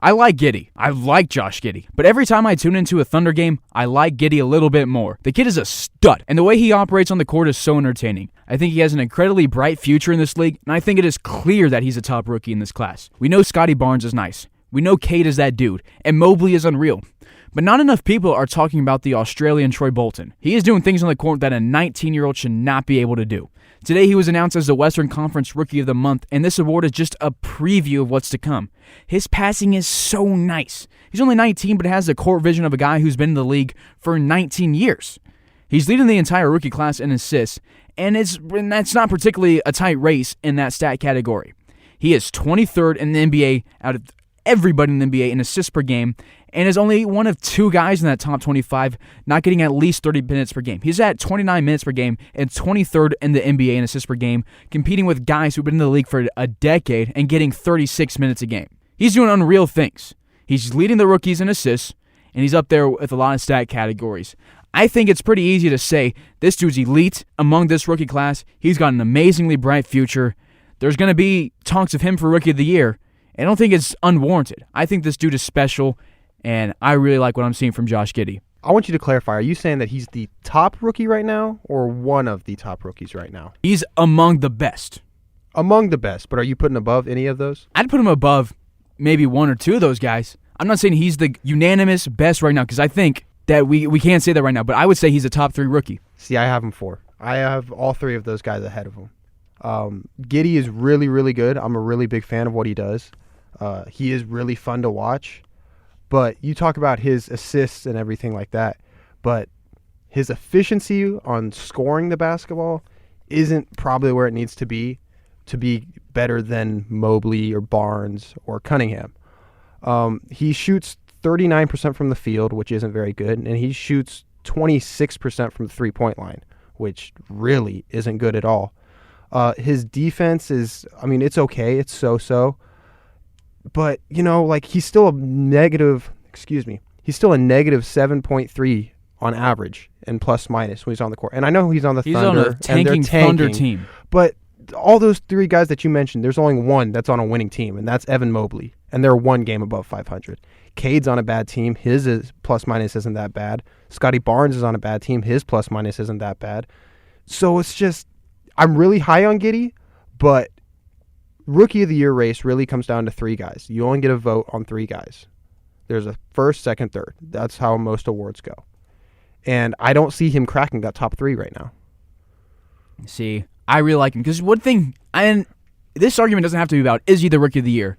I like Giddey. I like Josh Giddey. But every time I tune into a Thunder game, I like Giddey a little bit more. The kid is a stud, and the way he operates on the court is so entertaining. I think he has an incredibly bright future in this league, and I think it is clear that he's a top rookie in this class. We know Scotty Barnes is nice. We know Cade is that dude, and Mobley is unreal. But not enough people are talking about the Australian Troy Bolton. He is doing things on the court that a 19-year-old should not be able to do. Today he was announced as the Western Conference Rookie of the Month, and this award is just a preview of what's to come. His passing is so nice. He's only 19, but has the court vision of a guy who's been in the league for 19 years. He's leading the entire rookie class in assists, and that's not particularly a tight race in that stat category. He is 23rd in the NBA out of everybody in the NBA in assists per game, and is only one of 2 guys in that top 25 not getting at least 30 minutes per game. He's at 29 minutes per game and 23rd in the NBA in assists per game, competing with guys who've been in the league for a decade and getting 36 minutes a game. He's doing unreal things. He's leading the rookies in assists, and he's up there with a lot of stat categories. I think it's pretty easy to say this dude's elite among this rookie class. He's got an amazingly bright future. There's going to be talks of him for Rookie of the Year. I don't think it's unwarranted. I think this dude is special, and I really like what I'm seeing from Josh Giddey. I want you to clarify. Are you saying that he's the top rookie right now or one of the top rookies right now? He's among the best. Among the best, but are you putting above any of those? I'd put him above maybe 1 or 2 of those guys. I'm not saying he's the unanimous best right now because I think that we can't say that right now, but I would say he's a top 3 rookie. See, I have him 4. I have all 3 of those guys ahead of him. Giddey is really, really good. I'm a really big fan of what he does. He is really fun to watch. But you talk about his assists and everything like that, but his efficiency on scoring the basketball isn't probably where it needs to be better than Mobley or Barnes or Cunningham. He shoots 39% from the field, which isn't very good, and he shoots 26% from the three-point line, which really isn't good at all. His defense is, it's okay. It's so-so. But, he's still a negative 7.3 on average and plus minus when he's on the court. And I know he's on the Thunder. He's on a tanking Thunder team. But all those 3 guys that you mentioned, there's only one that's on a winning team, and that's Evan Mobley. And they're 1 game above 500. Cade's on a bad team. His plus minus isn't that bad. Scotty Barnes is on a bad team. His plus minus isn't that bad. So it's just, I'm really high on Giddey, but Rookie of the Year race really comes down to 3 guys. You only get a vote on 3 guys. There's a first, second, third. That's how most awards go. And I don't see him cracking that top 3 right now. See, I really like him because one thing, and this argument doesn't have to be about is he the Rookie of the Year.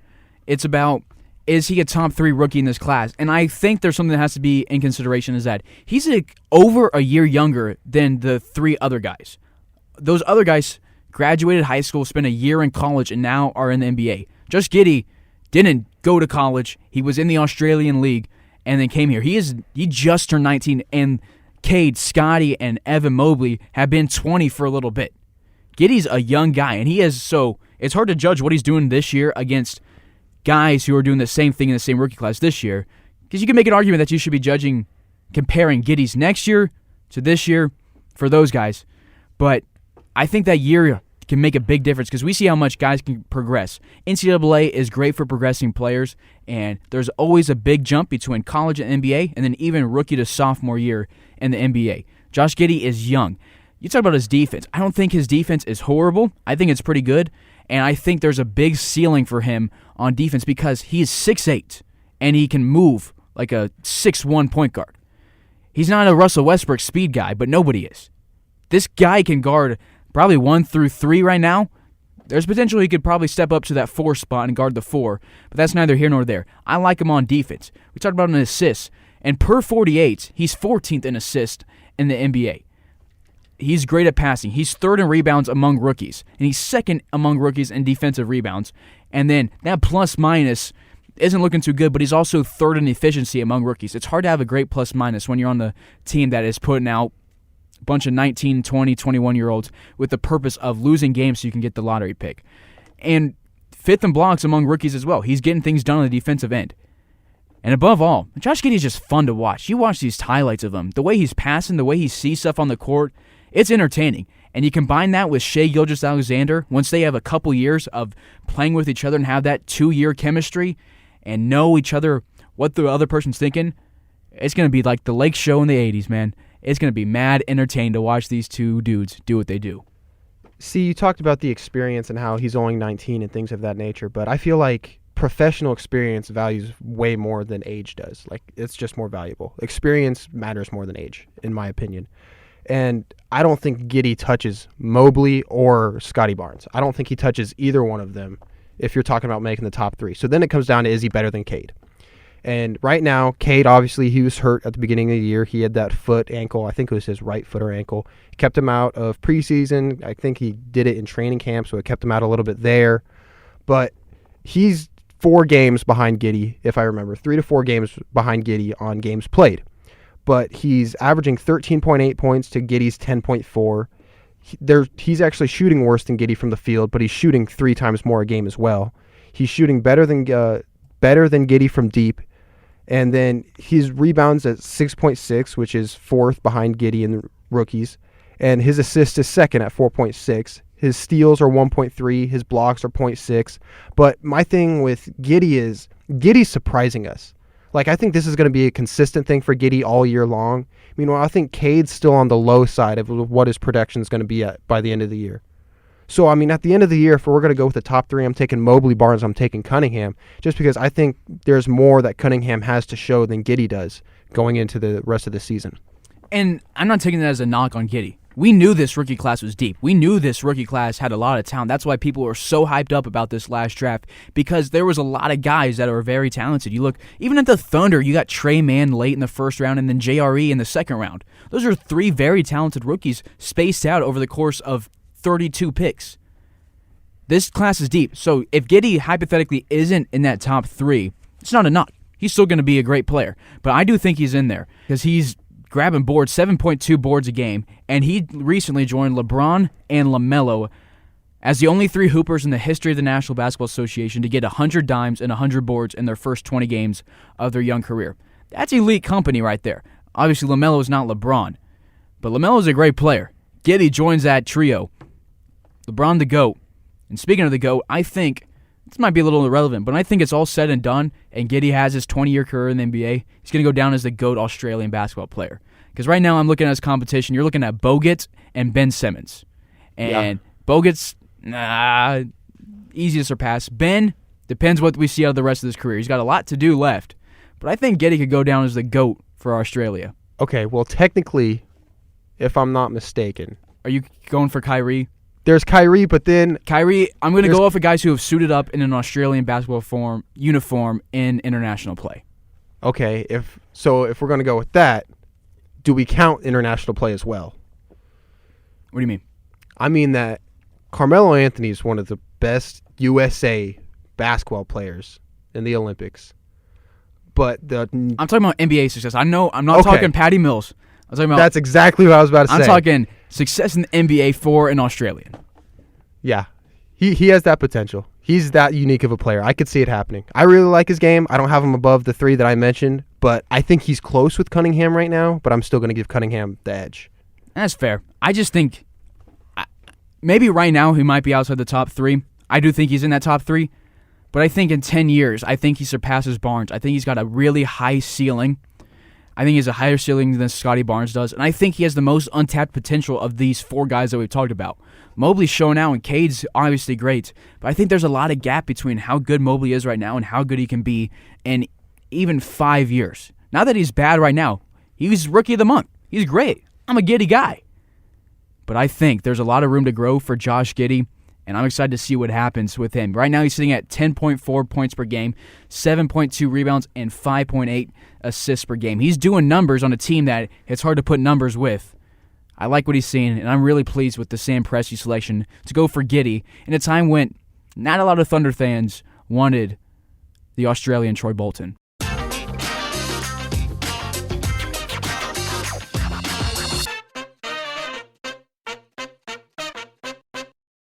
It's about is he a top 3 rookie in this class? And I think there's something that has to be in consideration is that he's over a year younger than the 3 other guys. Those other guys graduated high school, spent a year in college, and now are in the NBA. Josh Giddey didn't go to college. He was in the Australian League and then came here. He just turned 19, and Cade, Scotty, and Evan Mobley have been 20 for a little bit. Giddey's a young guy, and so it's hard to judge what he's doing this year against guys who are doing the same thing in the same rookie class this year, because you can make an argument that you should be comparing Giddey's next year to this year for those guys, but I think that year can make a big difference because we see how much guys can progress. NCAA is great for progressing players, and there's always a big jump between college and NBA, and then even rookie to sophomore year in the NBA. Josh Giddey is young. You talk about his defense. I don't think his defense is horrible. I think it's pretty good, and I think there's a big ceiling for him on defense because he is 6'8", and he can move like a 6'1" point guard. He's not a Russell Westbrook speed guy, but nobody is. This guy can guard probably 1 through 3 right now. There's potential he could probably step up to that 4 spot and guard the 4, but that's neither here nor there. I like him on defense. We talked about an assist, and per 48, he's 14th in assist in the NBA. He's great at passing. He's 3rd in rebounds among rookies, and he's 2nd among rookies in defensive rebounds. And then that plus minus isn't looking too good, but he's also 3rd in efficiency among rookies. It's hard to have a great plus minus when you're on the team that is putting out bunch of 19, 20, 21-year-olds with the purpose of losing games so you can get the lottery pick. And 5th in blocks among rookies as well. He's getting things done on the defensive end. And above all, Josh Giddey is just fun to watch. You watch these highlights of him. The way he's passing, the way he sees stuff on the court, it's entertaining. And you combine that with Shai Gilgeous-Alexander, once they have a couple years of playing with each other and have that 2-year chemistry, and know each other, what the other person's thinking, it's going to be like the Lake Show in the 80s, man. It's going to be mad entertaining to watch these two dudes do what they do. See, you talked about the experience and how he's only 19 and things of that nature, but I feel like professional experience values way more than age does. Like, it's just more valuable. Experience matters more than age, in my opinion. And I don't think Giddey touches Mobley or Scotty Barnes. I don't think he touches either one of them if you're talking about making the top 3. So then it comes down to, is he better than Cade? And right now, Cade, obviously, he was hurt at the beginning of the year. He had that ankle. I think it was his right foot or ankle. It kept him out of preseason. I think he did it in training camp, so it kept him out a little bit there. But he's 4 games behind Giddey, if I remember. 3 to 4 games behind Giddey on games played. But he's averaging 13.8 points to Giddey's 10.4. He's actually shooting worse than Giddey from the field, but he's shooting 3 times more a game as well. He's shooting better than Giddey from deep. And then his rebounds at 6.6, which is 4th behind Giddey in the rookies. And his assist is 2nd at 4.6. His steals are 1.3. His blocks are 0.6. But my thing with Giddey is Giddey's surprising us. Like, I think this is going to be a consistent thing for Giddey all year long. Meanwhile, I think Cade's still on the low side of what his production is going to be at by the end of the year. So, I mean, at the end of the year, if we're going to go with the top 3, I'm taking Mobley, Barnes, I'm taking Cunningham, just because I think there's more that Cunningham has to show than Giddey does going into the rest of the season. And I'm not taking that as a knock on Giddey. We knew this rookie class was deep. We knew this rookie class had a lot of talent. That's why people were so hyped up about this last draft, because there was a lot of guys that are very talented. You look, even at the Thunder, you got Trey Mann late in the first round and then JRE in the second round. Those are 3 very talented rookies spaced out over the course of 32 picks. This class is deep. So if Giddey hypothetically isn't in that top 3, it's not a knock. He's still going to be a great player. But I do think he's in there because he's grabbing boards, 7.2 boards a game, and he recently joined LeBron and LaMelo as the only 3 hoopers in the history of the National Basketball Association to get 100 dimes and 100 boards in their first 20 games of their young career. That's elite company right there. Obviously, LaMelo is not LeBron, but LaMelo is a great player. Giddey joins that trio. LeBron the GOAT. And speaking of the GOAT, I think, this might be a little irrelevant, but I think it's all said and done, and Giddey has his 20-year career in the NBA. He's going to go down as the GOAT Australian basketball player. Because right now I'm looking at his competition. You're looking at Bogut and Ben Simmons. And Bogut's, easy to surpass. Ben, depends what we see out of the rest of his career. He's got a lot to do left. But I think Giddey could go down as the GOAT for Australia. Okay, well, technically, if I'm not mistaken. Are you going for Kyrie? There's Kyrie, but then... Kyrie, I'm going to go off of guys who have suited up in an Australian basketball uniform in international play. Okay, if we're going to go with that, do we count international play as well? What do you mean? I mean that Carmelo Anthony is one of the best USA basketball players in the Olympics. But I'm talking about NBA success. I know I'm not talking Patty Mills. I'm talking about that's exactly what I was about to say. I'm talking success in the NBA for an Australian. Yeah. He has that potential. He's that unique of a player. I could see it happening. I really like his game. I don't have him above the 3 that I mentioned, but I think he's close with Cunningham right now, but I'm still going to give Cunningham the edge. That's fair. I just think maybe right now he might be outside the top 3. I do think he's in that top 3, but I think in 10 years, I think he surpasses Barnes. I think he's got a really high ceiling. I think he has a higher ceiling than Scotty Barnes does, and I think he has the most untapped potential of these 4 guys that we've talked about. Mobley's showing out, and Cade's obviously great, but I think there's a lot of gap between how good Mobley is right now and how good he can be in even 5 years. Not that he's bad right now. He's Rookie of the Month. He's great. I'm a Giddey guy. But I think there's a lot of room to grow for Josh Giddey, and I'm excited to see what happens with him. Right now he's sitting at 10.4 points per game, 7.2 rebounds, and 5.8 assists per game. He's doing numbers on a team that it's hard to put numbers with. I like what he's seeing, and I'm really pleased with the Sam Presti selection to go for Giddey in a time when not a lot of Thunder fans wanted the Australian Troy Bolton.